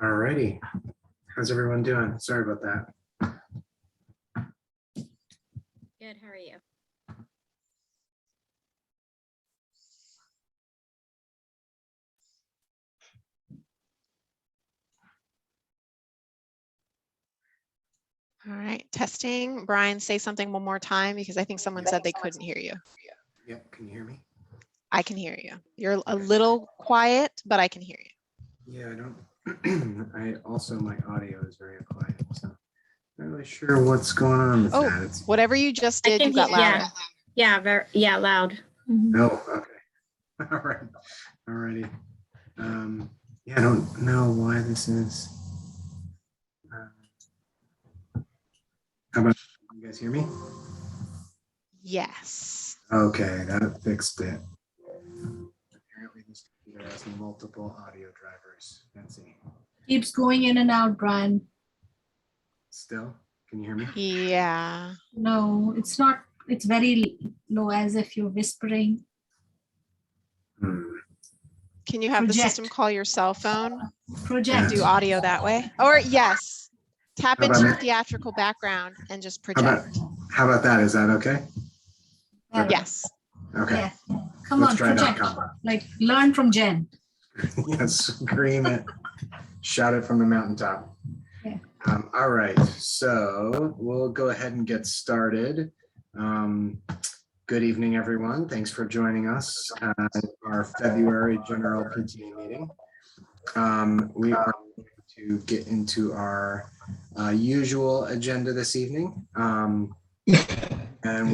All righty. How's everyone doing? Sorry about that. Good, how are you? All right, testing. Brian, say something one more time because I think someone said they couldn't hear you. Yep, can you hear me? I can hear you. You're a little quiet, but I can hear you. Yeah, I don't. I also, my audio is very quiet, so not really sure what's going on with Oh, that. It's, whatever you just I did, can you got hear- louder. Yeah, loud. Mhm. oh, okay. All right. All righty. Yeah, I don't know why this is. How about you guys hear me? Yes. Okay, that fixed it. Apparently this computer has multiple audio drivers. Let's see. Keeps going in and out, Brian. Still, can you hear me? Yeah. No, it's not. It's very low, as if you're whispering. Hmm. Can you have the Project. system call your cell phone and Project. do audio that way? Or yes, tap How into about your now? theatrical background and just How about project. how about that? Is that okay? Better. Yes. Okay. Yeah. Come Let's on, try that project. combo. Like learn from Jen. Yes, scream it, shout it from the mountaintop. Yeah. All right, so we'll go ahead and get started. Good evening, everyone. Thanks for joining us at our February General PTA meeting. We are going to get into our usual agenda this evening. And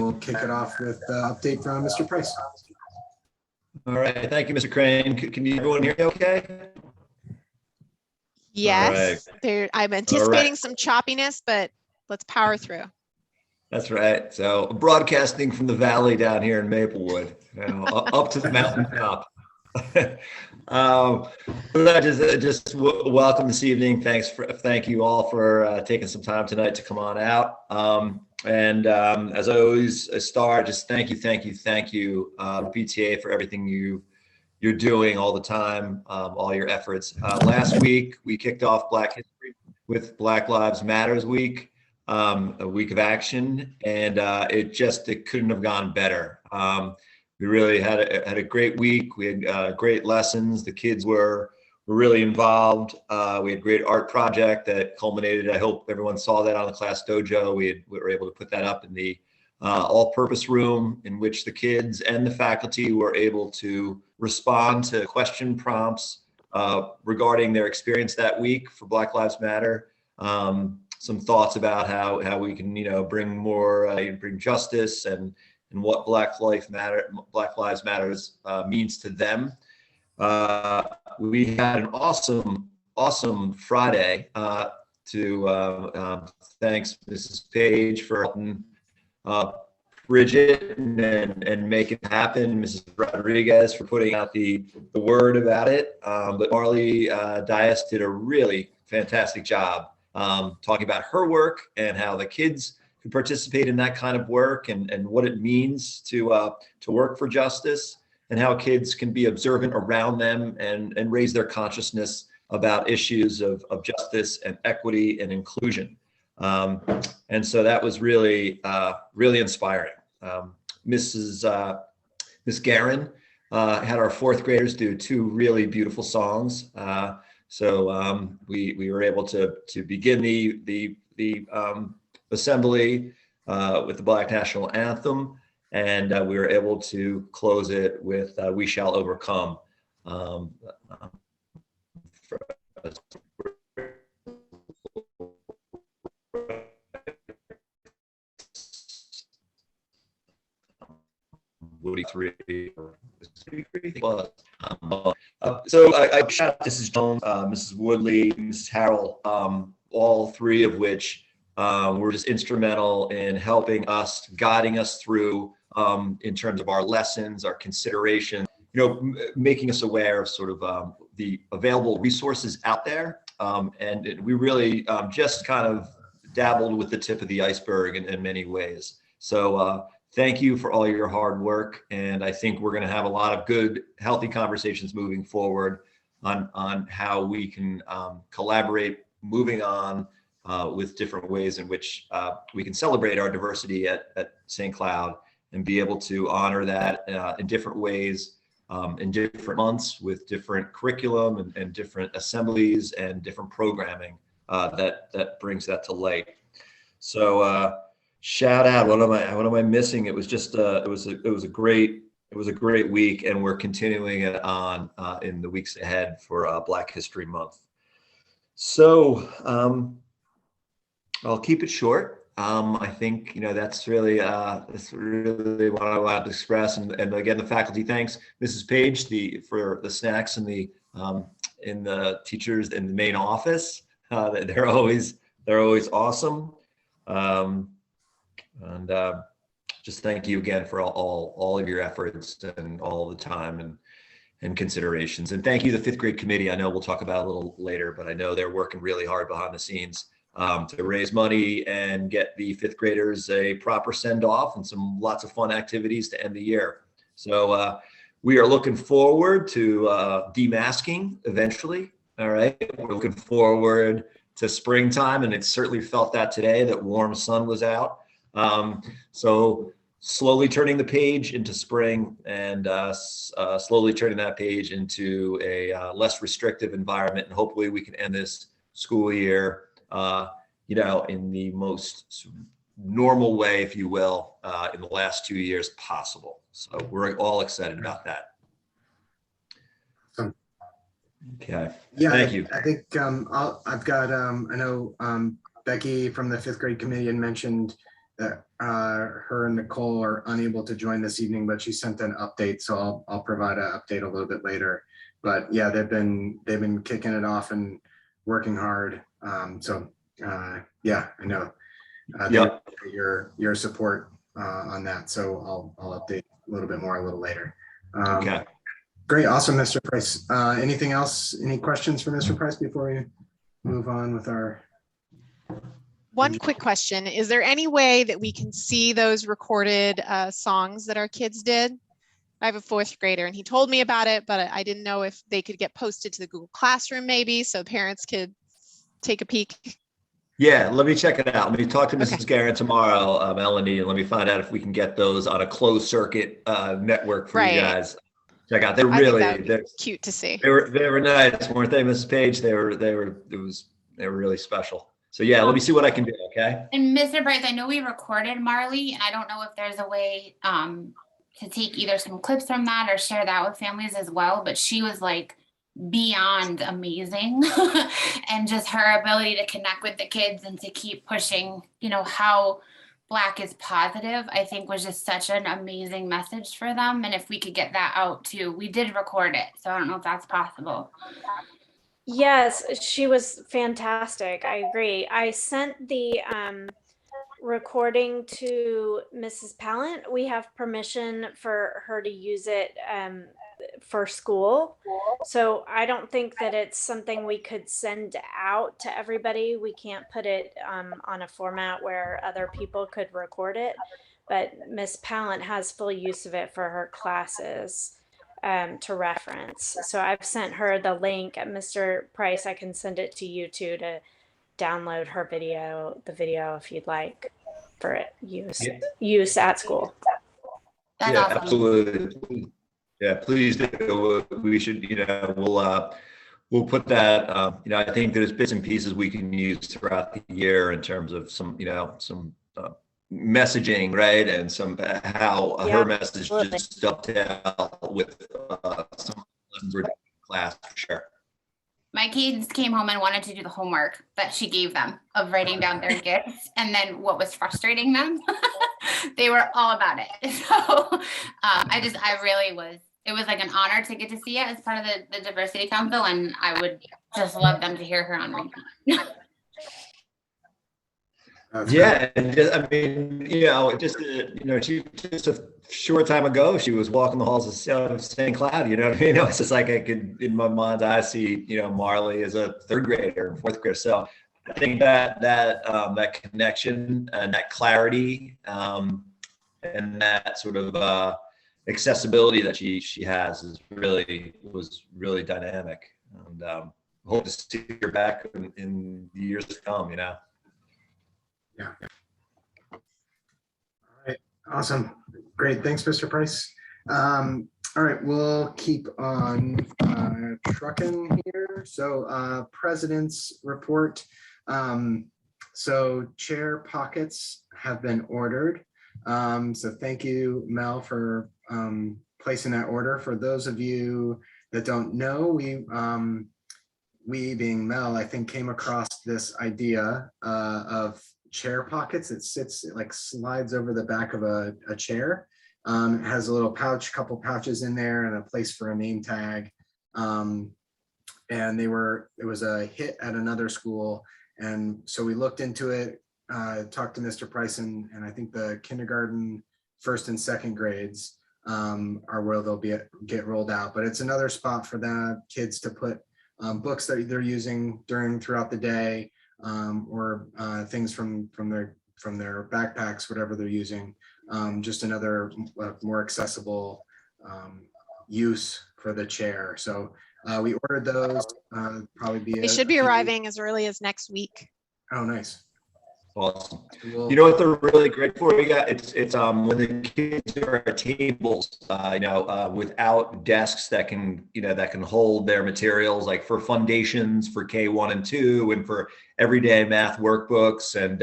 we'll kick it off with the update from Mr. Price. All right, thank you, Mr. Crane. Can you everyone hear me okay? Yes. There, I'm anticipating some choppiness, but let's power through. That's right. So broadcasting from the valley down here in Maplewood, up to the mountaintop. Welcome this evening. Thank you all for taking some time tonight to come on out. As I always start, just thank you, PTA, for everything you're doing all the time, all your efforts. Last week we kicked off Black History with Black Lives Matters Week, a week of action, and it couldn't have gone better. We really had a great week. We had great lessons. The kids were really involved. We had a great art project that culminated. I hope everyone saw that on the Class Dojo. We were able to put that up in the all-purpose room, in which the kids and the faculty were able to respond to question prompts regarding their experience that week for Black Lives Matter. Some thoughts about how we can, bring justice and what Black Lives Matters means to them. We had an awesome Friday to thanks Mrs. Page for helping Bridget and make it happen, Mrs. Rodriguez for putting out the word about it. But Marley Dias did a really fantastic job talking about her work and how the kids could participate in that kind of work and what it means to work for justice, and how kids can be observant around them and raise their consciousness about issues of justice and equity and inclusion. And so that was really inspiring. Miss Guerin had our fourth graders do two really beautiful songs. So we were able to begin the assembly with the Black National Anthem, and we were able to close it with "We Shall Overcome." So I shout out Mrs. Jones, Mrs. Woodley, Mrs. Harrell, all three of which were just instrumental in helping us, guiding us through in terms of our lessons, our consideration, making us aware of sort of the available resources out there. And we really just kind of dabbled with the tip of the iceberg in many ways. So thank you for all your hard work. And I think we're going to have a lot of good, healthy conversations moving forward on how we can collaborate moving on with different ways in which we can celebrate our diversity at St. Cloud and be able to honor that in different ways, in different months with different curriculum and different assemblies and different programming that brings that to light. So shout out. What am I missing? It was just it was a great week, and we're continuing it on in the weeks ahead for Black History Month. So I'll keep it short. I think that's really what I wanted to express. And again, the faculty thanks Mrs. Page for the snacks and the in the teachers in the main office. They're always awesome. Just thank you again for all of your efforts and all the time and considerations. And thank you to the 5th grade committee. I know we'll talk about it a little later, but I know they're working really hard behind the scenes to raise money and get the 5th graders a proper send off and lots of fun activities to end the year. So we are looking forward to demasking eventually. All right. We're looking forward to springtime, and it certainly felt that today, that warm sun was out. So slowly turning the page into spring and slowly turning that page into a less restrictive environment. And hopefully we can end this school year, in the most normal way, if you will, in the last 2 years possible. So we're all excited about that. Okay. Yeah, Thank you. I think I've got, I know Becky from the 5th grade committee had mentioned that her and Nicole are unable to join this evening, but she sent an update. So I'll provide an update a little bit later. But yeah, they've been kicking it off and working hard. Yeah, I know Yep. your support on that. So I'll update a little bit more a little later. Okay. Great. Awesome, Mr. Price. Anything else? Any questions for Mr. Price before we move on with our? One quick question. Is there any way that we can see those recorded songs that our kids did? I have a 4th grader and he told me about it, but I didn't know if they could get posted to the Google Classroom maybe so parents could take a peek. Yeah, let me check it out. Let me talk to Mrs. Garrett tomorrow, Melanie, and let me find out if we can get those on a closed circuit network for you guys. Check out. They're cute to see. They were nice, weren't they, Mrs. Page? They were really special. So yeah, let me see what I can do. Okay. And Mr. Bryce, I know we recorded Marley, and I don't know if there's a way to take either some clips from that or share that with families as well. But she was like beyond amazing, and just her ability to connect with the kids and to keep pushing, how Black is positive, I think was just such an amazing message for them. And if we could get that out too, we did record it. So I don't know if that's possible. Yes, she was fantastic. I agree. I sent the recording to Mrs. Pallant. We have permission for her to use it for school. So I don't think that it's something we could send out to everybody. We can't put it on a format where other people could record it, but Miss Pallant has full use of it for her classes to reference. So I've sent her the link. Mr. Price, I can send it to you too to download her video, the video, if you'd like for it use at school. That's yeah, awesome. Absolutely. Yeah, please do. We should, we'll put that, I think there's bits and pieces we can use throughout the year in terms of some messaging, right? And some, how her message absolutely. just dovetail with some lessons we're doing in class, for sure. My kids came home and wanted to do the homework that she gave them of writing down their gifts, and then what was frustrating them, they were all about it. So it was like an honor to get to see it as part of the Diversity Council, and I would just love them to hear her on repeat. Yeah, and just a short time ago, she was walking the halls of St. Cloud. You know what I mean? It's just like I could, in my mind's eye, see Marley as a 3rd grader and 4th grader. So I think that connection and that clarity and that sort of accessibility that she has was really dynamic. And hope to see you back in the years to come, Yeah. All right. Awesome. Great. Thanks, Mr. Price. All right, we'll keep on trucking here. So president's report. So chair pockets have been ordered. So thank you, Mel, for placing that order. For those of you that don't know, we being Mel, I think, came across this idea of chair pockets. It sits, it like slides over the back of a chair. It has a little pouch, couple pouches in there, and a place for a name tag. And it was a hit at another school. And so we looked into it, talked to Mr. Price, and I think the kindergarten, first and second grades are where they'll get rolled out. But it's another spot for the kids to put books that they're using throughout the day, or things from their backpacks, whatever they're using. Just another more accessible use for the chair. So we ordered those. Probably be. They should be arriving as early as next week. Oh, nice. Awesome. You know what they're really great for? It's when the kids are at tables, without desks that can hold their materials, like for foundations for K1 and 2, and for everyday math workbooks, and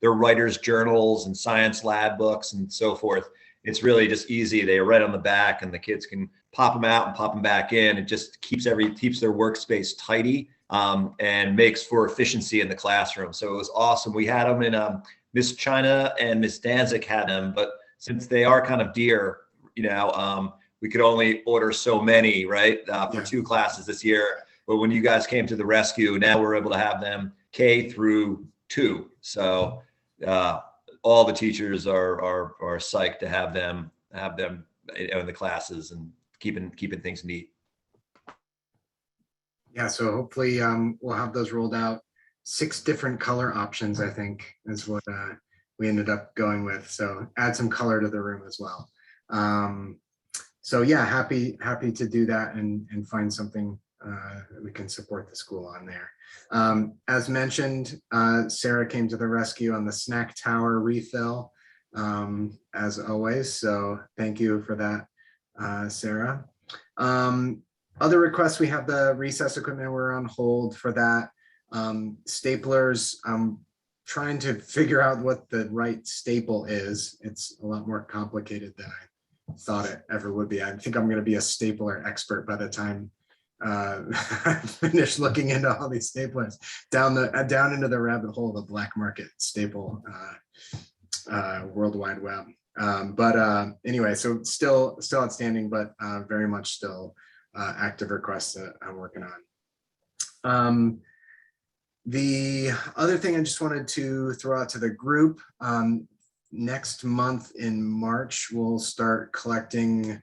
their writers' journals and science lab books and so forth. It's really just easy. They are right on the back, and the kids can pop them out and pop them back in. It just keeps their workspace tidy. And makes for efficiency in the classroom. So it was awesome. We had them in Miss China and Miss Danzig had them, but since they are kind of dear, we could only order so many, right, for 2 classes this year. But when you guys came to the rescue, now we're able to have them K through 2. So all the teachers are psyched to have them in the classes and keeping things neat. Yeah, so hopefully we'll have those rolled out. 6 different color options, I think, is what we ended up going with. So add some color to the room as well. So yeah, happy to do that and find something that we can support the school on there. As mentioned, Sarah came to the rescue on the snack tower refill, as always. So thank you for that, Sarah. Other requests, we have the recess equipment. We're on hold for that. Staplers, I'm trying to figure out what the right staple is. It's a lot more complicated than I thought it ever would be. I think I'm going to be a stapler expert by the time I finish looking into all these staplers down into the rabbit hole of the black market staple World Wide Web. Anyway, so still outstanding, but very much still active requests that I'm working on. The other thing I just wanted to throw out to the group, next month in March, we'll start collecting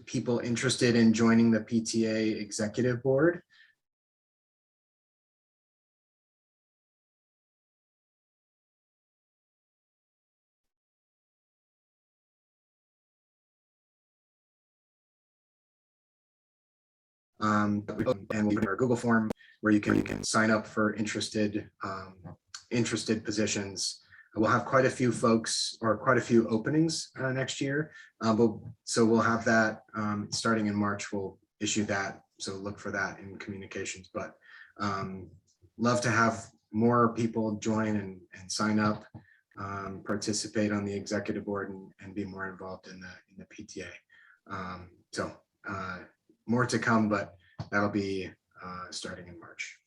people interested in joining the PTA executive board. And we have our Google form where you can sign up for interested positions. We'll have quite a few folks, or quite a few openings next year. So we'll have that starting in March. We'll issue that. So look for that in communications. But love to have more people join and sign up, participate on the executive board, and be more involved in the PTA. More to come, but that'll be starting in March.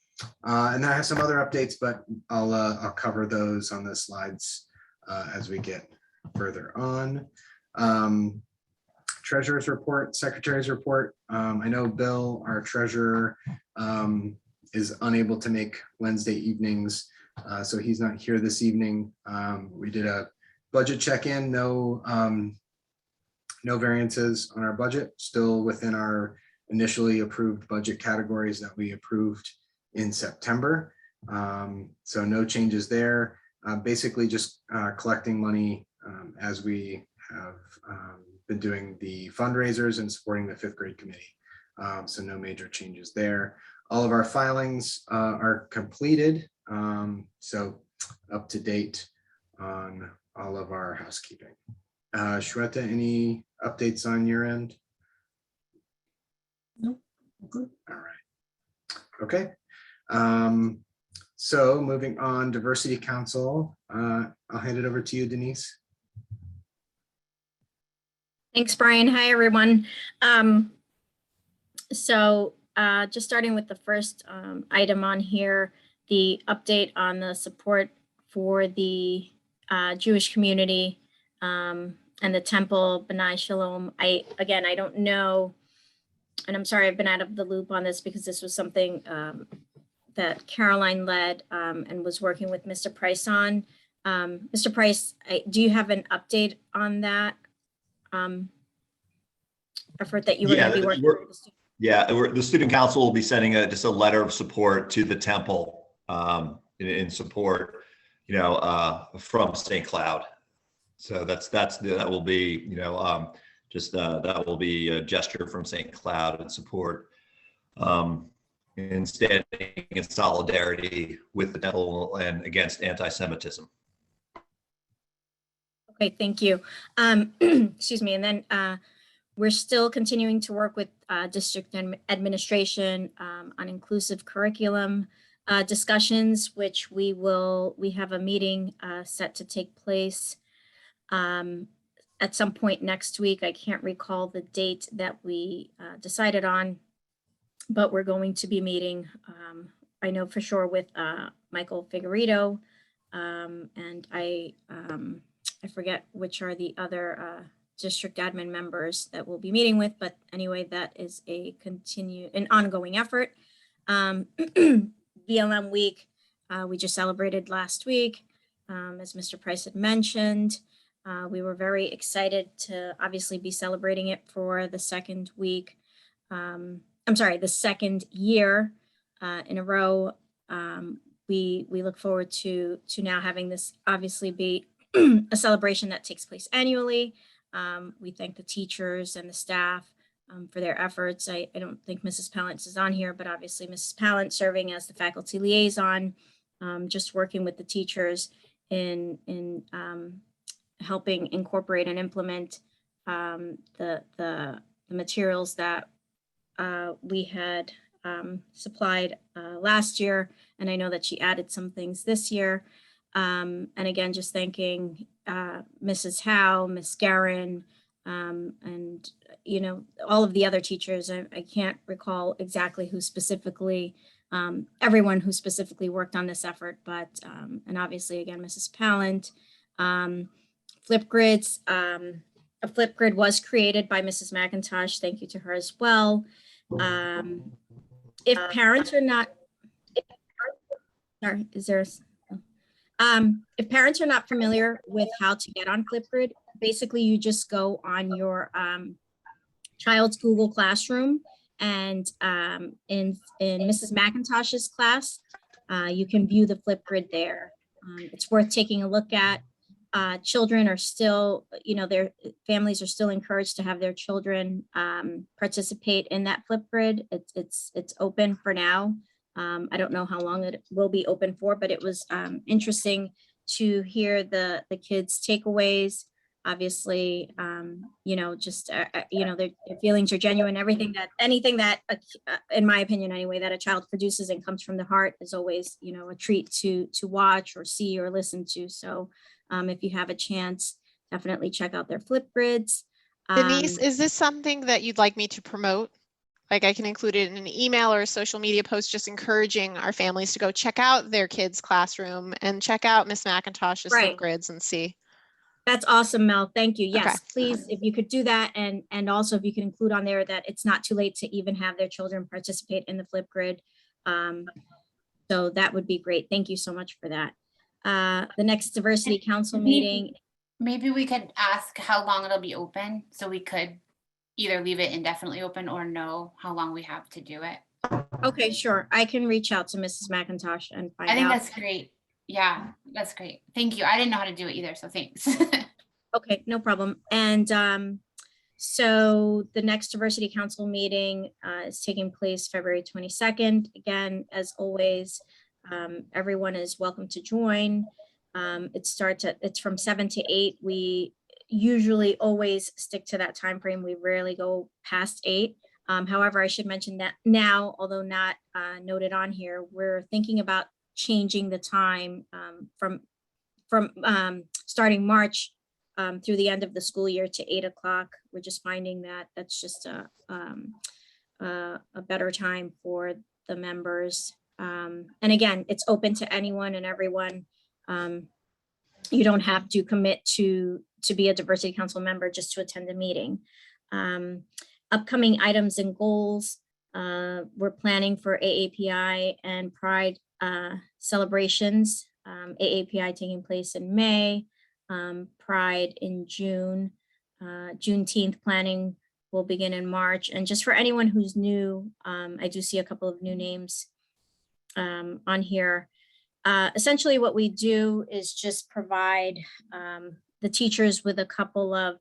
And I have some other updates, but I'll cover those on the slides as we get further on. Treasurer's report, secretary's report. I know Bill, our treasurer, is unable to make Wednesday evenings, so he's not here this evening. We did a budget check-in, no variances on our budget, still within our initially approved budget categories that we approved in September. So no changes there. Basically just collecting money as we have been doing the fundraisers and supporting the 5th grade committee. So no major changes there. All of our filings are completed. So up to date on all of our housekeeping. Shweta, any updates on your end? No, good. All right. Okay. So moving on, Diversity Council. I'll hand it over to you, Denise. Thanks, Brian. Hi, everyone. Just starting with the first item on here, the update on the support for the Jewish community and the temple, B'nai Shalom. I don't know, and I'm sorry I've been out of the loop on this because this was something that Caroline led and was working with Mr. Price on. Mr. Price, do you have an update on that effort that you were going to be working with the students? Yeah, the student council will be sending just a letter of support to the temple in support, from St. Cloud. So that will be, that will be a gesture from St. Cloud in support in standing in solidarity with the temple and against anti-Semitism. Okay, thank you. Excuse me. And then we're still continuing to work with district administration on inclusive curriculum discussions, which we have a meeting set to take place at some point next week. I can't recall the date that we decided on, but we're going to be meeting, I know for sure, with Michael Figueredo, and I forget which are the other district admin members that we'll be meeting with, but anyway, that is an ongoing effort. BLM week, we just celebrated last week. As Mr. Price had mentioned, we were very excited to obviously be celebrating it for the second week. The second year in a row. We look forward to now having this obviously be a celebration that takes place annually. We thank the teachers and the staff for their efforts. I don't think Mrs. Pallant is on here, but obviously Mrs. Pallant serving as the faculty liaison, just working with the teachers in helping incorporate and implement the materials that we had supplied last year. And I know that she added some things this year. And again, just thanking Mrs. Howe, Miss Guerin, and all of the other teachers. I can't recall exactly who specifically, everyone who specifically worked on this effort, but and obviously again, Mrs. Pallant. Flipgrids, a Flipgrid was created by Mrs. McIntosh. Thank you to her as well. If parents are not, sorry, is there? If parents are not familiar with how to get on Flipgrid, basically you just go on your child's Google Classroom, and in Mrs. McIntosh's class, you can view the Flipgrid there. It's worth taking a look at. Children are still, their families are still encouraged to have their children participate in that Flipgrid. It's open for now. I don't know how long it will be open for, but it was interesting to hear the kids' takeaways. Obviously, their feelings are genuine. Anything that, in my opinion anyway, that a child produces and comes from the heart is always, a treat to watch or see or listen to. So if you have a chance, definitely check out their Flipgrids. Denise, is this something that you'd like me to promote? Like I can include it in an email or a social media post, just encouraging our families to go check out their kids' classroom and check out Miss McIntosh's Flipgrids and see. That's awesome, Mel. Thank you. Yes, Okay. please, if you could do that, and also if you could include on there that it's not too late to even have their children participate in the Flipgrid. So that would be great. Thank you so much for that. The next Diversity Council meeting. Maybe we could ask how long it'll be open, so we could either leave it indefinitely open or know how long we have to do it. Okay, sure. I can reach out to Mrs. McIntosh and find out. I think that's great. Yeah, that's great. Thank you. I didn't know how to do it either, so thanks. Okay, no problem. And So the next Diversity Council meeting is taking place February 22nd. Again, as always, everyone is welcome to join. It's from 7 to 8. We usually always stick to that time frame. We rarely go past 8. However, I should mention that now, although not noted on here, we're thinking about changing the time from starting March through the end of the school year to 8 o'clock. We're just finding that that's just a better time for the members. And again, it's open to anyone and everyone. You don't have to commit to be a Diversity Council member just to attend a meeting. Upcoming items and goals. We're planning for AAPI and Pride celebrations. AAPI taking place in May, Pride in June. Juneteenth planning will begin in March. And just for anyone who's new, I do see a couple of new names on here. Essentially what we do is just provide the teachers with a couple of,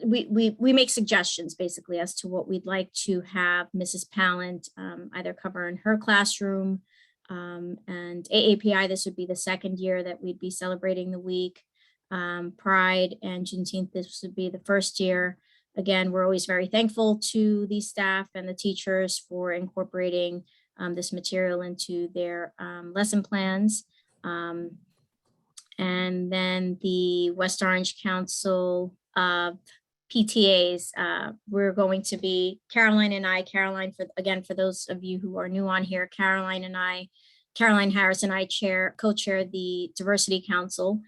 we make suggestions basically as to what we'd like to have Mrs. Pallant either cover in her classroom, and AAPI, this would be the second year that we'd be celebrating the week. Pride and Juneteenth, this would be the first year. Again, we're always very thankful to the staff and the teachers for incorporating this material into their lesson plans. And then the West Orange Council of PTAs, we're going to be, Caroline, for those of you who are new on here, Caroline Harris and I co-chair the Diversity Council.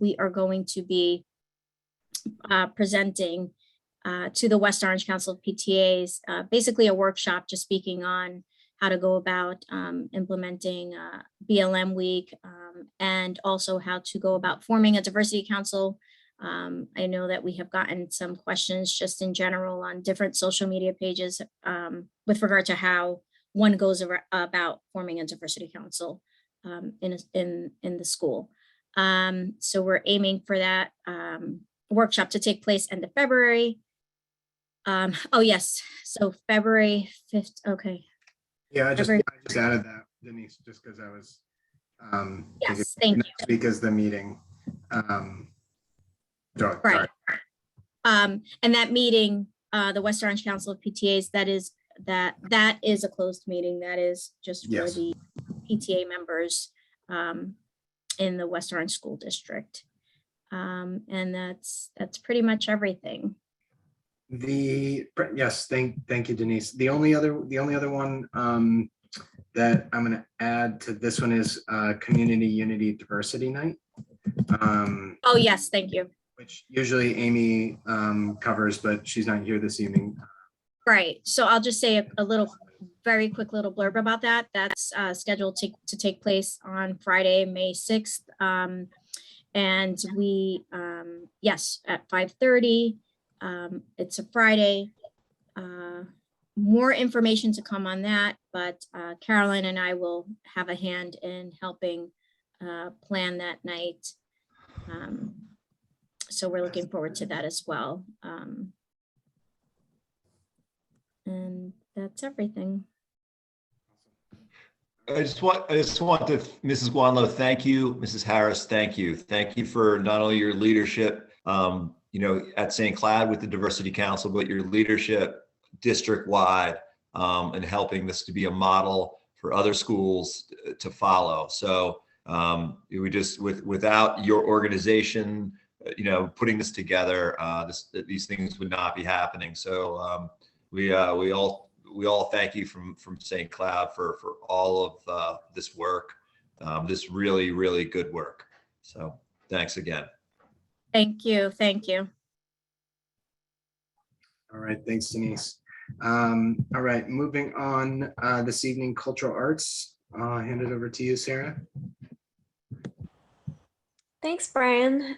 We are going to be presenting to the West Orange Council of PTAs, basically a workshop just speaking on how to go about implementing BLM week, and also how to go about forming a diversity council. I know that we have gotten some questions just in general on different social media pages with regard to how one goes about forming a diversity council in the school. So we're aiming for that workshop to take place end of February. Oh yes, so February 5th, okay. Yeah, I just added that, Denise, just because I was yes, thank you. Next week is the meeting. Right. And that meeting, the West Orange Council of PTAs, that is a closed meeting. That is just for the PTA members in the West Orange School District. And that's pretty much everything. Yes, thank you, Denise. The only other one that I'm going to add to this one is Community Unity Diversity Night. Oh yes, thank you. Which usually Amy covers, but she's not here this evening. Right. So I'll just say a very quick little blurb about that. That's scheduled to take place on Friday, May 6th. And we, yes, at 5:30. It's a Friday. More information to come on that, but Caroline and I will have a hand in helping plan that night. So we're looking forward to that as well. And that's everything. I just want to, Mrs. Guanlo, thank you. Mrs. Harris, thank you. Thank you for not only your leadership, at St. Cloud with the Diversity Council, but your leadership district-wide and helping this to be a model for other schools to follow. So we just, without your organization, putting this together, these things would not be happening. So we all thank you from St. Cloud for all of this work, this really, really good work. So thanks again. Thank you. Thank you. All right. Thanks, Denise. All right. Moving on this evening, cultural arts. I'll hand it over to you, Sarah. Thanks, Brian.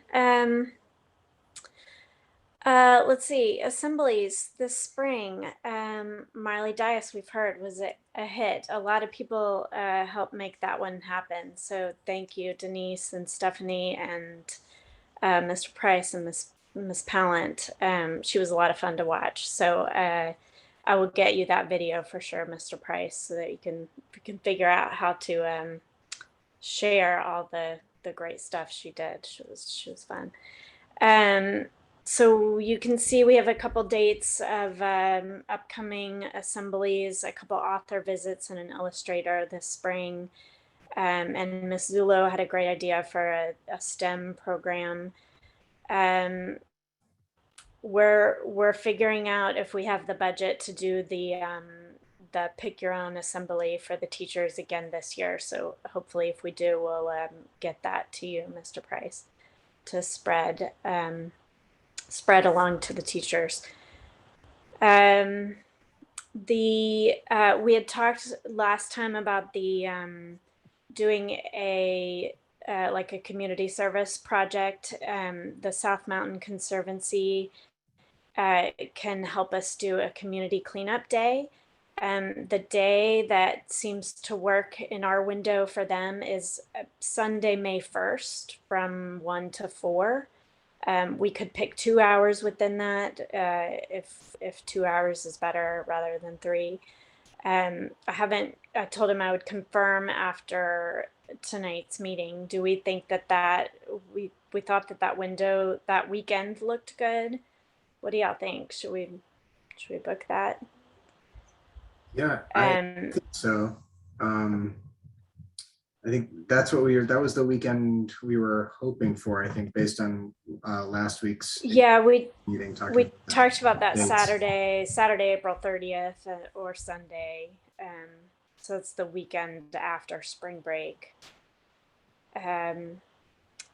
Let's see, assemblies this spring. Marley Dias, we've heard, was a hit. A lot of people helped make that one happen. So thank you, Denise and Stephanie and Mr. Price and Miss Miss Pallant. She was a lot of fun to watch. So I will get you that video for sure, Mr. Price, so that you can figure out how to share all the great stuff she did. She was fun. So you can see we have a couple dates of upcoming assemblies, a couple author visits, and an illustrator this spring. And Miss Zulo had a great idea for a STEM program. We're figuring out if we have the budget to do the pick your own assembly for the teachers again this year. So hopefully, if we do, we'll get that to you, Mr. Price, to spread along to the teachers. We had talked last time about the doing a like a community service project. The South Mountain Conservancy can help us do a community cleanup day. The day that seems to work in our window for them is Sunday, May 1st from 1 to 4. We could pick 2 hours within that if 2 hours is better rather than 3. I told him I would confirm after tonight's meeting. Do we think that we thought that window that weekend looked good? What do y'all think? Should we book that? Yeah, I think so. I think that's what that was the weekend we were hoping for, I think, based on last week's meeting. We talked about that dates. Saturday, April 30th or Sunday. So it's the weekend after spring break.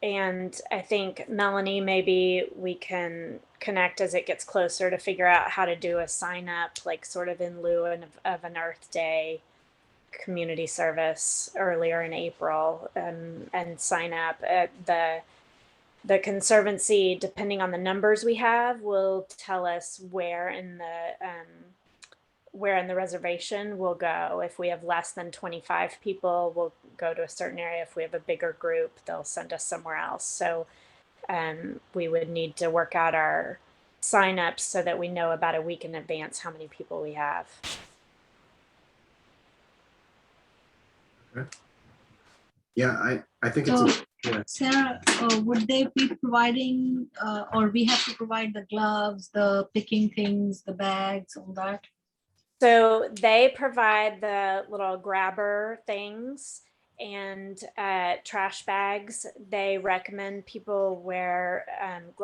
And I think, Melanie, maybe we can connect as it gets closer to figure out how to do a sign up, like sort of in lieu of an Earth Day community service earlier in April, and sign up at the Conservancy, depending on the numbers we have, will tell us where in the reservation we'll go. If we have less than 25 people, we'll go to a certain area. If we have a bigger group, they'll send us somewhere else. So we would need to work out our signups so that we know about a week in advance how many people we have. Okay. Yeah, I think So, it's yeah. Sarah, would they be providing, or we have to provide the gloves, the picking things, the bags, all that? So they provide the little grabber things and trash bags. They recommend people wear,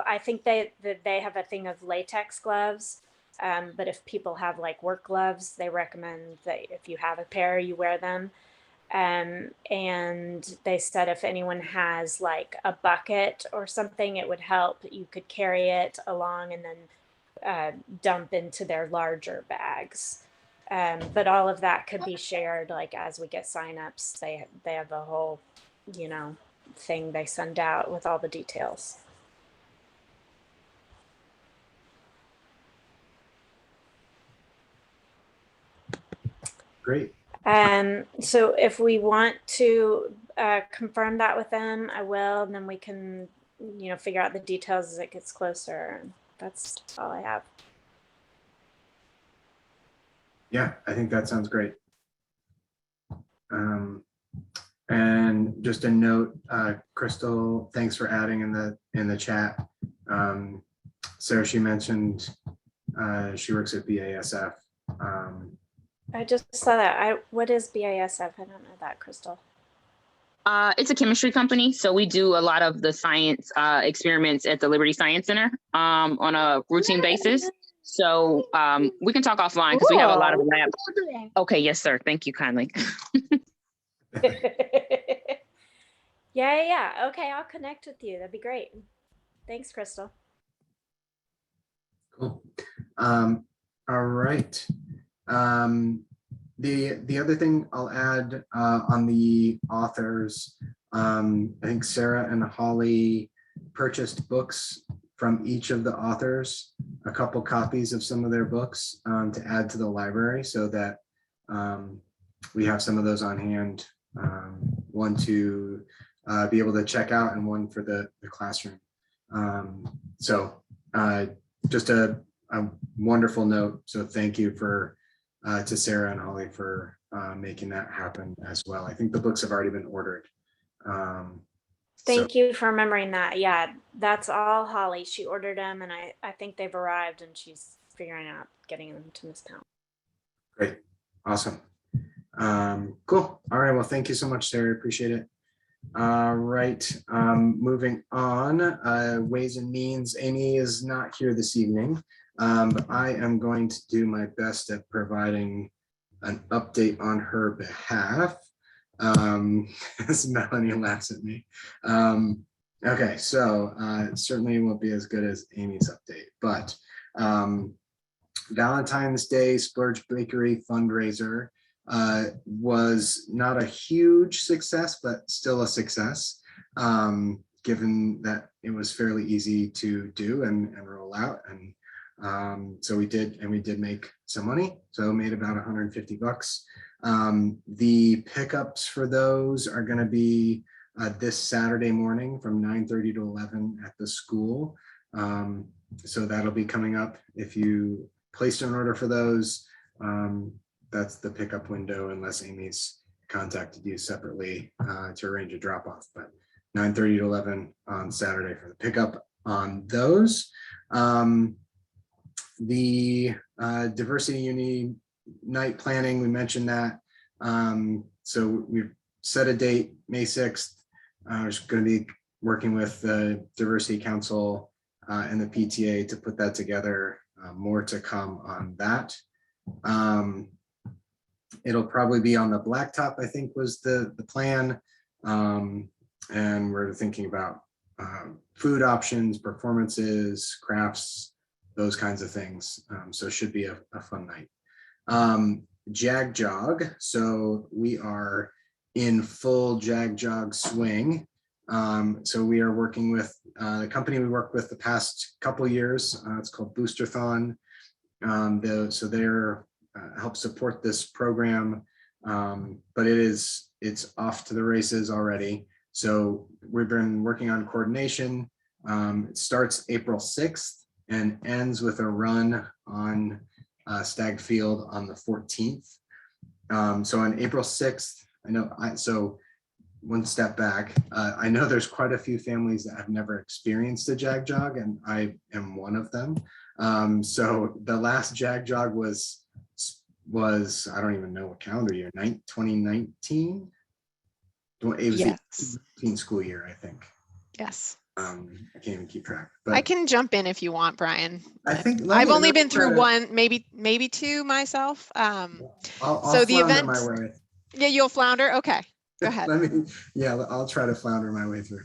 I think they have a thing of latex gloves. But if people have like work gloves, they recommend that if you have a pair, you wear them. And they said if anyone has like a bucket or something, it would help. You could carry it along and then dump into their larger bags. But all of that could be shared, like as we get signups. They have a whole, thing they send out with all the details. Great. So if we want to confirm that with them, I will, and then we can, figure out the details as it gets closer. That's all I have. Yeah, I think that sounds great. And just a note, Crystal, thanks for adding in the chat. Sarah, she mentioned she works at BASF. I just saw that. What is BASF? I don't know that, Crystal. It's a chemistry company, so we do a lot of the science experiments at the Liberty Science Center on a routine basis. So we can talk offline because we have a lot of labs. Okay, yes, sir. Thank you kindly. Yeah. Okay, I'll connect with you. That'd be great. Thanks, Crystal. Cool. All right. The other thing I'll add on the authors, I think Sarah and Holly purchased books from each of the authors, a couple copies of some of their books to add to the library so that we have some of those on hand, one to be able to check out and one for the classroom. So just a wonderful note. So thank you to Sarah and Holly for making that happen as well. I think the books have already been ordered. Thank you for remembering that. Yeah, that's all Holly. She ordered them, and I think they've arrived, and she's figuring out getting them to Miss Pound. Great. Awesome. Cool. All right. Well, thank you so much, Sarah. Appreciate it. Right. Moving on. Ways and Means. Amy is not here this evening, but I am going to do my best at providing an update on her behalf. As Melanie laughs at me. Okay, so certainly won't be as good as Amy's update, but Valentine's Day Splurge Bakery fundraiser was not a huge success, but still a success, given that it was fairly easy to do and roll out. And so we did make some money. So made about 150 bucks. The pickups for those are going to be this Saturday morning from 9:30 to 11 at the school. So that'll be coming up. If you placed an order for those, that's the pickup window, unless Amy's contacted you separately to arrange a drop off. But 9:30 to 11 on Saturday for the pickup on those. The diversity uni night planning, we mentioned that. So we've set a date, May 6th. We're going to be working with the Diversity Council and the PTA to put that together. More to come on that. It'll probably be on the blacktop, I think was the plan. And we're thinking about food options, performances, crafts, those kinds of things. So it should be a fun night. Jag Jog. So we are in full Jag Jog swing. So we are working with the company we worked with the past couple years. It's called Boosterthon. So they're help support this program, but it's off to the races already. So we've been working on coordination. It starts April 6th and ends with a run on Stag Field on the 14th. So on April 6th, so one step back, I know there's quite a few families that have never experienced a Jag Jog, and I am one of them. So the last Jag Jog was I don't even know what calendar year, 2019? It was Yes. the 18 school year, I think. Yes. I can't even keep track. But I can jump in if you want, Brian. I think I've only been through one, maybe two myself. I'll so the flounder event, my way. Yeah, you'll flounder. Okay, go ahead. I'll try to flounder my way through.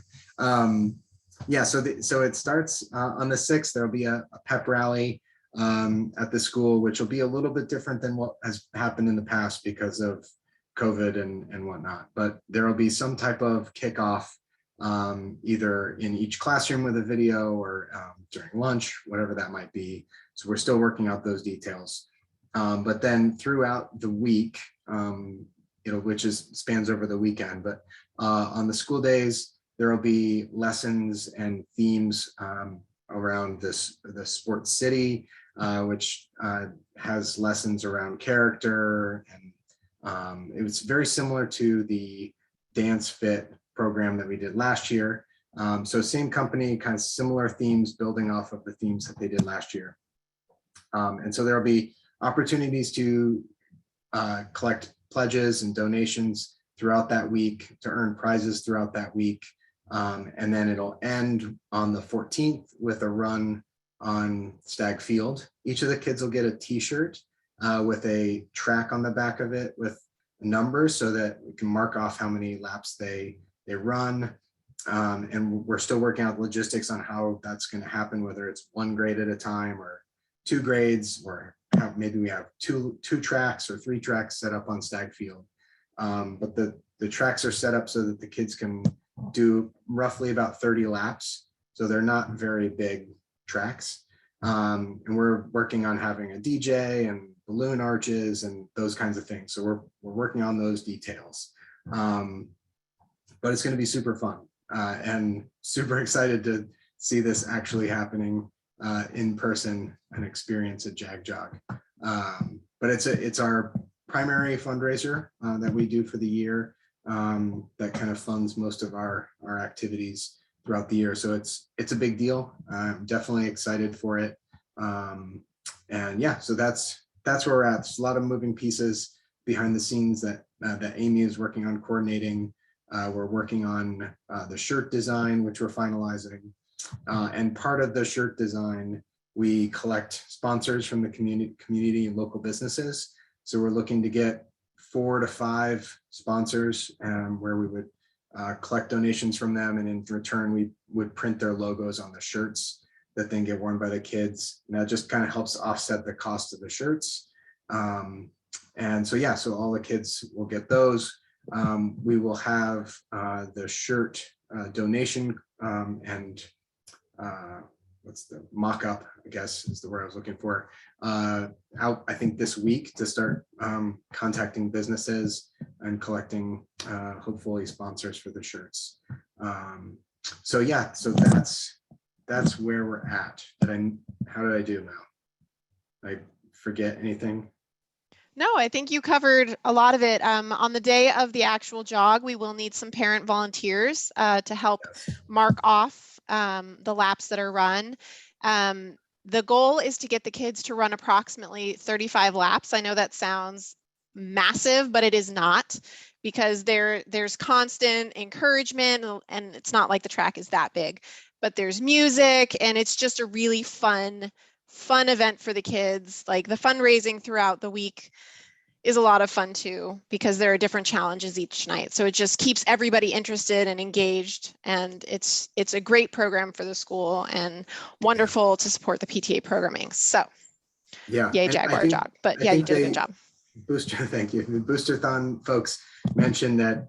Yeah, so it starts on the 6th. There'll be a pep rally at the school, which will be a little bit different than what has happened in the past because of COVID and whatnot. But there will be some type of kickoff, either in each classroom with a video or during lunch, whatever that might be. So we're still working out those details. But then throughout the week, which spans over the weekend, but on the school days, there will be lessons and themes around the sports city, which has lessons around character, and it was very similar to the Dance Fit program that we did last year. So same company, kind of similar themes, building off of the themes that they did last year. And so there will be opportunities to collect pledges and donations throughout that week, to earn prizes throughout that week. And then it'll end on the 14th with a run on Stag Field. Each of the kids will get a t-shirt with a track on the back of it with numbers so that we can mark off how many laps they run. And we're still working out logistics on how that's going to happen, whether it's one grade at a time or 2 grades, or maybe we have two tracks or 3 tracks set up on Stag Field. But the tracks are set up so that the kids can do roughly about 30 laps. So they're not very big tracks. And we're working on having a DJ and balloon arches and those kinds of things. So we're working on those details. But it's going to be super fun and super excited to see this actually happening in person and experience a Jag Jog. But it's our primary fundraiser that we do for the year, that kind of funds most of our activities throughout the year. So it's a big deal. I'm definitely excited for it. And yeah, so that's where we're at. There's a lot of moving pieces behind the scenes that Amy is working on coordinating. We're working on the shirt design, which we're finalizing. And part of the shirt design, we collect sponsors from the community and local businesses. So we're looking to get 4 to 5 sponsors where we would collect donations from them. And in return, we would print their logos on the shirts that then get worn by the kids. And that just kind of helps offset the cost of the shirts. And so, yeah, so all the kids will get those. We will have the shirt donation and what's the mock-up, I guess is the word I was looking for, out, I think this week to start contacting businesses and collecting hopefully sponsors for the shirts. So yeah, so that's where we're at. How did I do, Mel? I forget anything? No, I think you covered a lot of it. On the day of the actual jog, we will need some parent volunteers to help mark off the laps that are run. The goal is to get the kids to run approximately 35 laps. I know that sounds massive, but it is not, because there's constant encouragement, and it's not like the track is that big, but there's music, and it's just a really fun event for the kids. Like the fundraising throughout the week is a lot of fun too, because there are different challenges each night. So it just keeps everybody interested and engaged. And it's a great program for the school and wonderful to support the PTA programming. So yeah, yay, Jaguar Jog. But yeah, you did a good job. Thank you. The Boosterthon folks mentioned that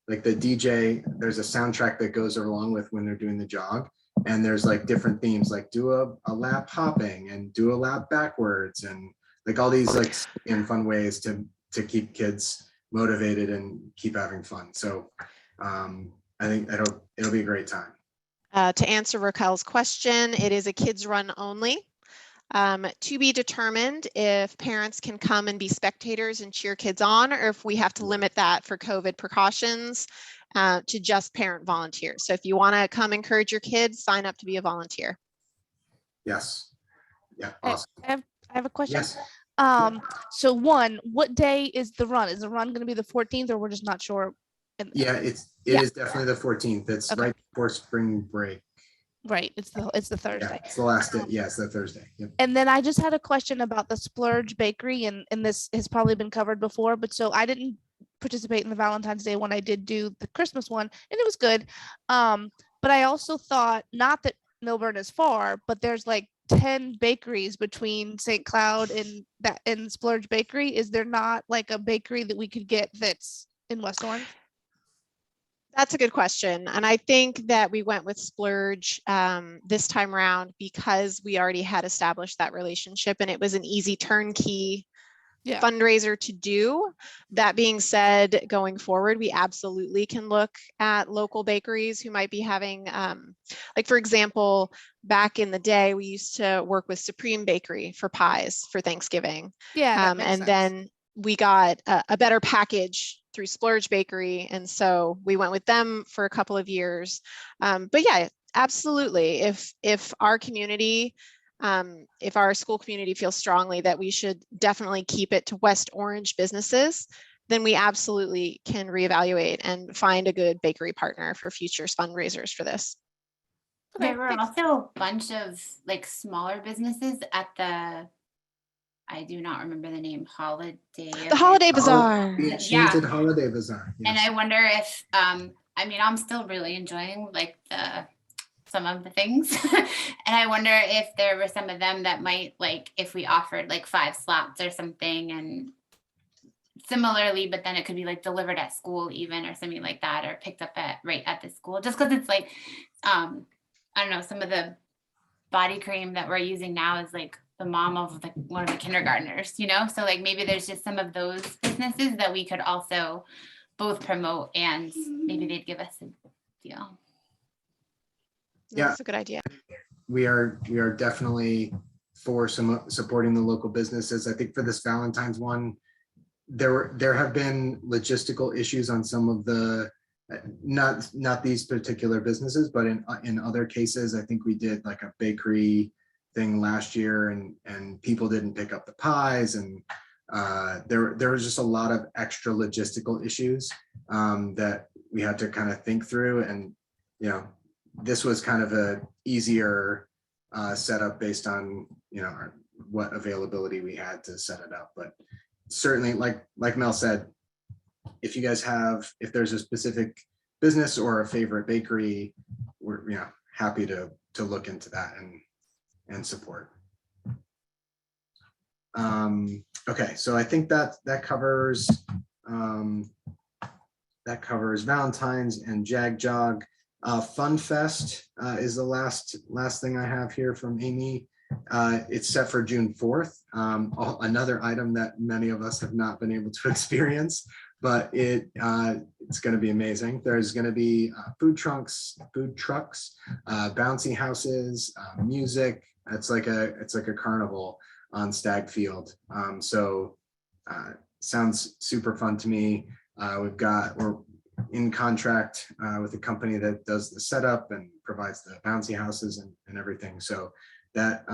like the DJ, there's a soundtrack that goes along with when they're doing the jog. And there's like different themes, like do a lap hopping and do a lap backwards, and like all these like and fun ways to keep kids motivated and keep having fun. So I think it'll be a great time. To answer Raquel's question, it is a kids run only. To be determined if parents can come and be spectators and cheer kids on, or if we have to limit that for COVID precautions to just parent volunteers. So if you want to come encourage your kids, sign up to be a volunteer. Yes. Yeah. Awesome. I have a question. Yes. So one, what day is the run? Is the run going to be the 14th, or we're just not sure? Yeah, it is definitely the 14th. It's Okay. right before spring break. Right. It's the Thursday. Yeah, it's the last day. Yeah, it's the Thursday. Yep. And then I just had a question about the Splurge Bakery, and this has probably been covered before, but so I didn't participate in the Valentine's Day one. I did do the Christmas one, and it was good. But I also thought, not that Milburn is far, but there's like 10 bakeries between St. Cloud and Splurge Bakery. Is there not like a bakery that we could get that's in West Orange? That's a good question. And I think that we went with Splurge this time around because we already had established that relationship, and it was an easy turnkey fundraiser to do. That being said, going forward, we absolutely can look at local bakeries who might be having, like for example, back in the day, we used to work with Supreme Bakery for pies for Thanksgiving. Yeah, that makes and sense. then we got a better package through Splurge Bakery, and so we went with them for a couple of years. But yeah, absolutely. If our community, if our school community feels strongly that we should definitely keep it to West Orange businesses, then we absolutely can reevaluate and find a good bakery partner for future fundraisers for this. There were also a bunch of like smaller businesses at I do not remember the name, The Holiday Bazaar. The Enchanted Holiday Bazaar. Yes. And I wonder if, I mean, I'm still really enjoying like some of the things. And I wonder if there were some of them that might, like, if we offered like 5 slots or something, and similarly, but then it could be like delivered at school even, or something like that, or picked up right at the school, just because it's like, I don't know, some of the body cream that we're using now is like the mom of one of the kindergartners, you know? So like maybe there's just some of those businesses that we could also both promote, and maybe they'd give us a deal. Yeah, that's a good idea. we are definitely for supporting the local businesses. I think for this Valentine's one, there have been logistical issues on some of the, not these particular businesses, but in other cases, I think we did like a bakery thing last year, and people didn't pick up the pies, and there was just a lot of extra logistical issues that we had to kind of think through. And this was kind of a easier setup based on what availability we had to set it up. But certainly, like Mel said, if you guys if there's a specific business or a favorite bakery, we're happy to look into that and support. Okay, so I think that covers Valentine's and Jag Jog. Fun Fest is the last thing I have here from Amy. It's set for June 4th. Another item that many of us have not been able to experience, but it's going to be amazing. There's going to be food trucks, bouncy houses, music. It's like a carnival on Stag Field. Sounds super fun to me. We're in contract with a company that does the setup and provides the bouncy houses and everything. So that,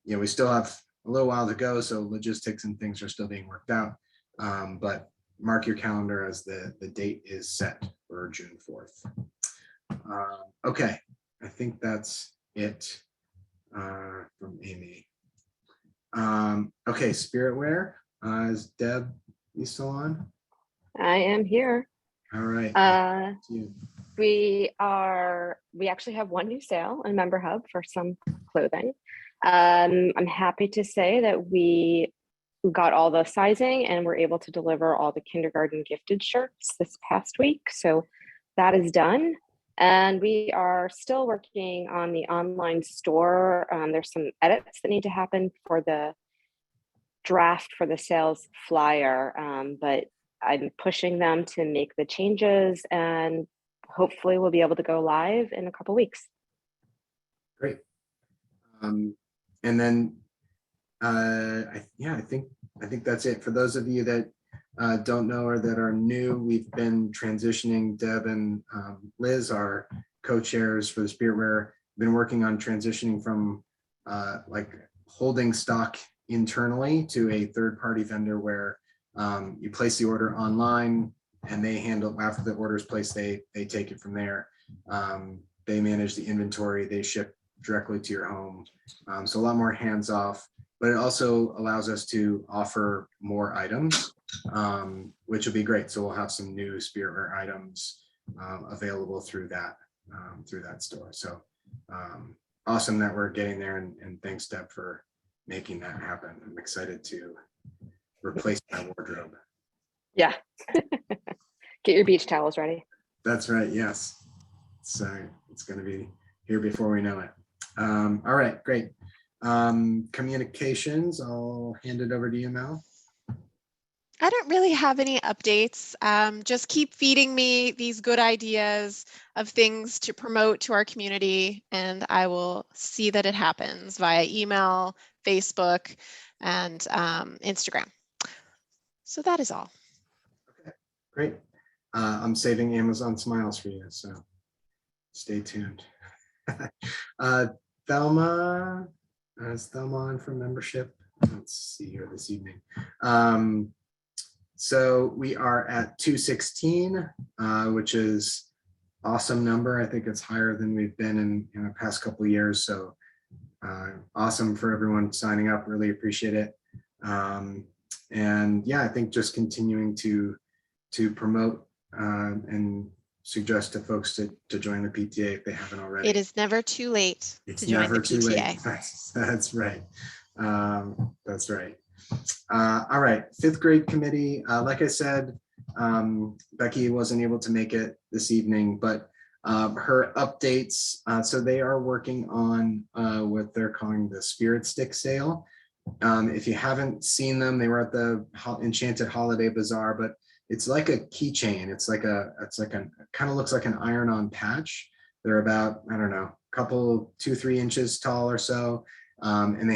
we still have a little while to go. So logistics and things are still being worked out. But mark your calendar as the date is set for June 4th. Okay, I think that's it from Amy. Okay, Spiritware, is Deb, you still on? I am here. All right. We actually have one new sale in Member Hub for some clothing. I'm happy to say that we got all the sizing and we're able to deliver all the kindergarten gifted shirts this past week. So that is done. And we are still working on the online store. There's some edits that need to happen for the draft for the sales flyer, but I'm pushing them to make the changes, and hopefully we'll be able to go live in a couple weeks. Great. And then I think that's it. For those of you that don't know or that are new, we've been transitioning. Deb and Liz, our co-chairs for the Spiritware, been working on transitioning from like holding stock internally to a third-party vendor where you place the order online and they handle, after the order is placed, they take it from there. They manage the inventory, they ship directly to your home. So a lot more hands off, but it also allows us to offer more items, which will be great. So we'll have some new Spiritware items available through that store. So awesome that we're getting there, and thanks, Deb, for making that happen. I'm excited to replace my wardrobe. Yeah. Get your beach towels ready. That's right. Yes. So it's going to be here before we know it. All right, great. Communications, I'll hand it over to you, Mel. I don't really have any updates. Just keep feeding me these good ideas of things to promote to our community, and I will see that it happens via email, Facebook, and Instagram. So that is all. Okay, great. I'm saving Amazon Smiles for you, so stay tuned. Thelma, is Thelma on for membership? Let's see here this evening. So we are at 216, which is awesome number. I think it's higher than we've been in the past couple of years. So awesome for everyone signing up. Really appreciate it. And yeah, I think just continuing to promote and suggest to folks to join the PTA if they haven't already. It is never too late to join the PTA. That's right. That's right. All right, 5th grade committee. Like I said, Becky wasn't able to make it this evening, but her updates. So they are working on what they're calling the Spirit Stick sale. If you haven't seen them, they were at the Enchanted Holiday Bazaar, but it's like a keychain. It's like a kind of looks like an iron-on patch. They're about, I don't know, couple 2-3 inches tall or so. And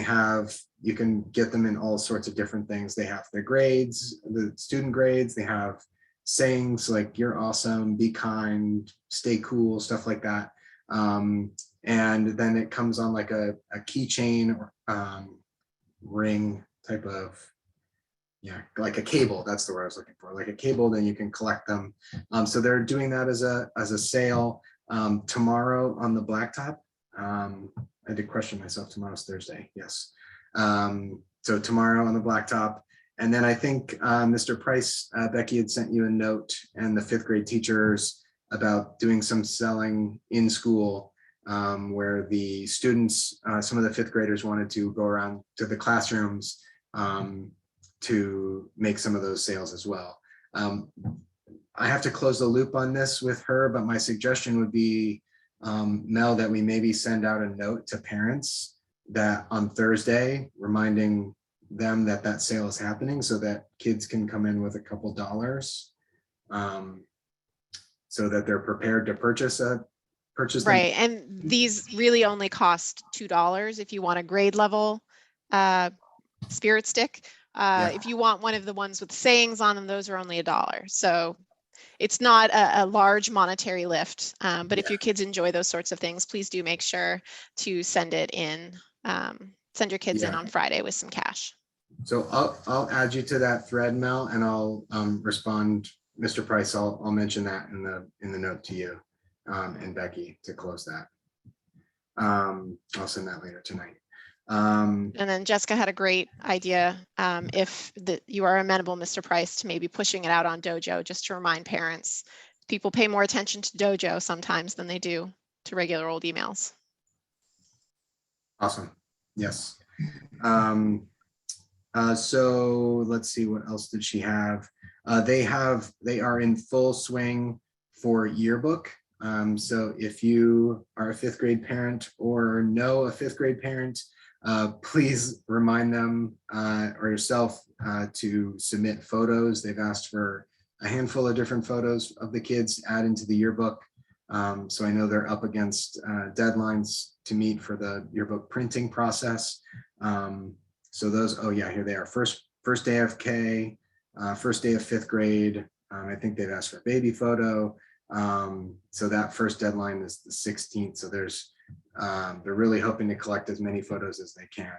you can get them in all sorts of different things. They have their grades, the student grades, they have sayings like "you're awesome," "be kind," "stay cool," stuff like that. And then it comes on like a keychain or ring type of, yeah, like a cable. That's the word I was looking for, like a cable. Then you can collect them. So they're doing that as a sale tomorrow on the blacktop. I did question myself. Tomorrow's Thursday. Yes. So tomorrow on the blacktop. And then I think Mr. Price, Becky had sent you a note, and the 5th grade teachers about doing some selling in school, where the students, some of the 5th graders wanted to go around to the classrooms to make some of those sales as well. I have to close the loop on this with her, but my suggestion would be, Mel, that we maybe send out a note to parents that on Thursday, reminding them that that sale is happening, so that kids can come in with a couple dollars, so that they're prepared to purchase them. Right, and these really only cost $2 if you want a grade level spirit stick. If you want one of the ones with sayings on them, those are only $1. So it's not a large monetary lift, but if your kids enjoy those sorts of things, please do make sure to send it in. Send your kids in on Friday with some cash. So I'll add you to that thread, Mel, and I'll respond, Mr. Price. I'll mention that in the note to you and Becky to close that. I'll send that later tonight. And then Jessica had a great idea. If you are amenable, Mr. Price, to maybe pushing it out on Dojo, just to remind parents. People pay more attention to Dojo sometimes than they do to regular old emails. Awesome. Yes. So let's see, what else did she have? They are in full swing for yearbook. So if you are a 5th grade parent or know a 5th grade parent, please remind them or yourself to submit photos. They've asked for a handful of different photos of the kids to add into the yearbook. So I know they're up against deadlines to meet for the yearbook printing process. So those, oh yeah, here they are. First day of K, first day of 5th grade. I think they've asked for a baby photo. So that first deadline is the 16th. So they're really hoping to collect as many photos as they can.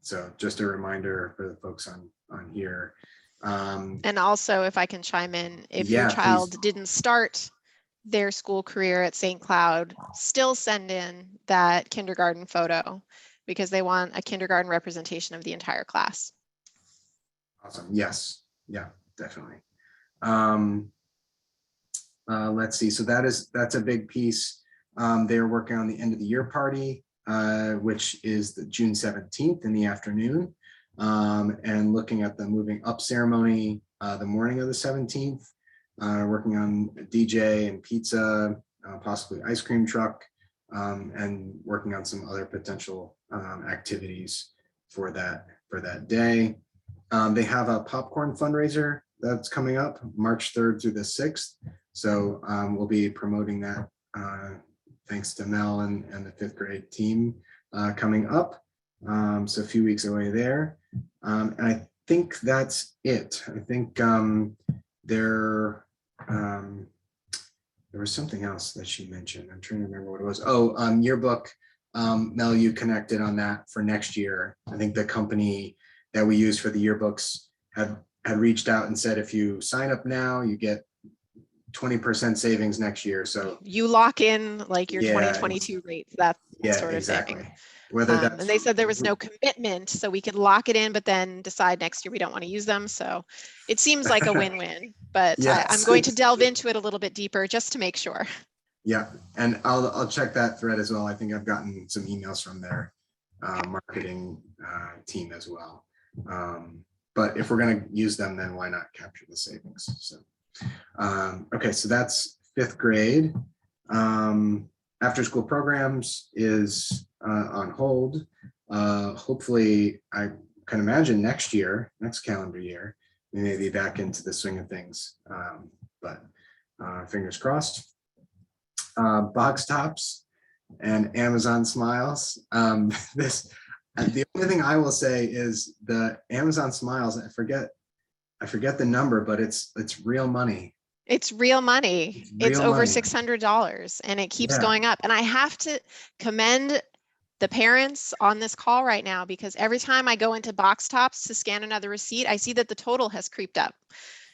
So just a reminder for the folks on here. And also, if I can chime in, if Yeah, your child please. didn't start their school career at St. Cloud, still send in that kindergarten photo, because they want a kindergarten representation of the entire class. Awesome. Yes. Yeah, definitely. Let's see. So that's a big piece. They're working on the end of the year party, which is the June 17th in the afternoon, and looking at the moving up ceremony the morning of the 17th, working on a DJ and pizza, possibly ice cream truck, and working on some other potential activities for that day. They have a popcorn fundraiser that's coming up March 3rd through the 6th. So we'll be promoting that thanks to Mel and the 5th grade team coming up. So a few weeks away there. And I think that's it. I think there was something else that she mentioned. I'm trying to remember what it was. Oh, yearbook. Mel, you connected on that for next year. I think the company that we use for the yearbooks had reached out and said, if you sign up now, you get 20% savings next year. So you lock in like your 2022 rates, that sort of exactly. thing. Whether that's, and they said there was no commitment, so we could lock it in, but then decide next year we don't want to use them. So it seems like a win-win, but yes. I'm going to delve into it a little bit deeper just to make sure. Yeah, and I'll check that thread as well. I think I've gotten some emails from their marketing team as well. But if we're going to use them, then why not capture the savings? So, okay, so that's 5th grade. After school programs is on hold. Hopefully, I can imagine next calendar year, we may be back into the swing of things. But fingers crossed. Box tops. and Amazon Smiles. The only thing I will say is the Amazon Smiles, I forget the number, but it's real money. It's real money. It's real over money. $600 and it keeps Yeah. going up. And I have to commend the parents on this call right now, because every time I go into Box Tops to scan another receipt, I see that the total has creeped up.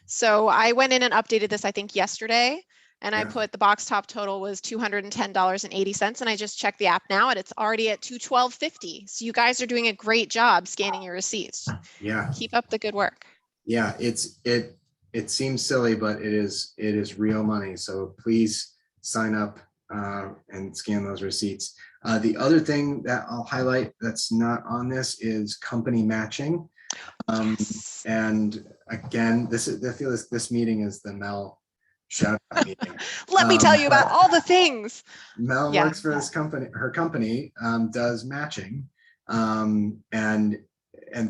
So I went in and updated this, I think yesterday, and I Yeah. put the box top total was $210.80. And I just checked the app now and it's already at $212.50. So you guys are doing a great job scanning your receipts. Yeah. Keep up the good work. Yeah, it seems silly, but it is real money. So please sign up and scan those receipts. The other thing that I'll highlight that's not on this is company matching. Yes. And again, I feel this meeting is the Mel shout out meeting. Let me tell you about all the things. Mel Yeah. works for this company. Her company does matching, and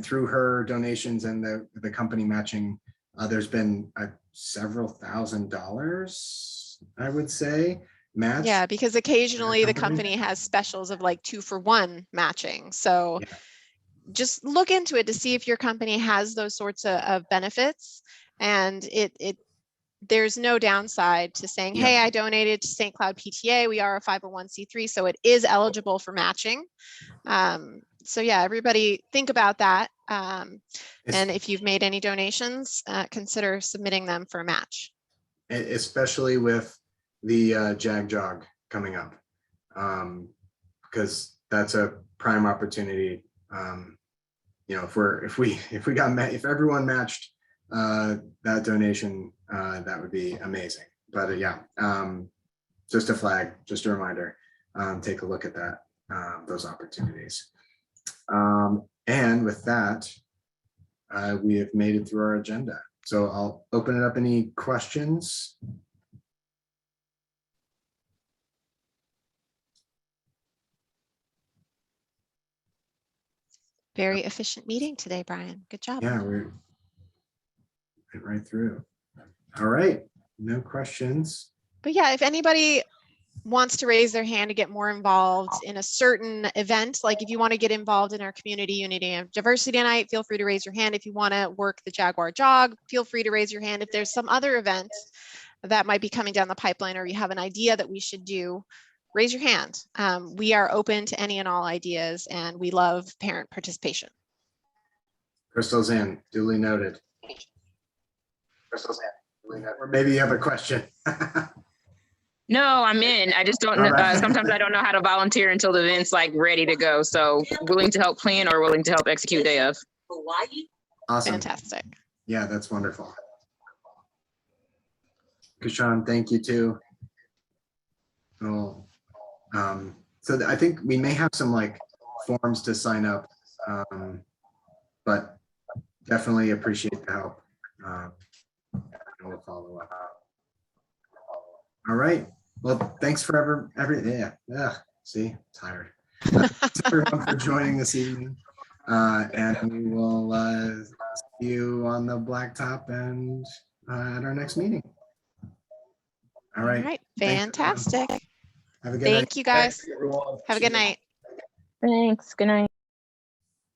through her donations and the company matching, there's been several $1,000s, I would say, match. Yeah, because occasionally the company. company has specials of like 2-for-1 matching. So Yeah. just look into it to see if your company has those sorts of benefits. And there's no downside to saying, Yeah. hey, I donated to St. Cloud PTA. We are a 501c3, so it is eligible for matching. So yeah, everybody think about that. And if you've made any donations, consider submitting them for a match. Especially with the Jag Jog coming up, because that's a prime opportunity. If everyone matched that donation, that would be amazing. But yeah, just a flag, just a reminder, take a look at that, those opportunities. And with that, we have made it through our agenda. So I'll open it up. Any questions? Very efficient meeting today, Brian. Good job. Yeah, we went right through. All right, no questions. But yeah, if anybody wants to raise their hand to get more involved in a certain event, like if you want to get involved in our community unity and diversity night, feel free to raise your hand. If you want to work the Jaguar Jog, feel free to raise your hand. If there's some other event that might be coming down the pipeline, or you have an idea that we should do, raise your hand. We are open to any and all ideas, and we love parent participation. Crystal's in, duly noted. Crystal's in, duly noted. Or maybe you have a question. No, I'm in. I just don't know. Alright. Sometimes I don't know how to volunteer until the event's like ready to go. So willing to help plan or willing to help execute day of. Awesome. Fantastic. Yeah, that's wonderful. Kashan, thank you too. Cool. So I think we may have some like forms to sign up, but definitely appreciate the help. And we'll follow up. All right. Well, thanks for everything. Yeah. See, tired. Thanks everyone for joining this evening. And we will see you on the blacktop and at our next meeting. All right. All right. Thanks, everyone. Fantastic. Have a good night. Thank you guys. Thanks, everyone. Have a good night. Thanks. Good night.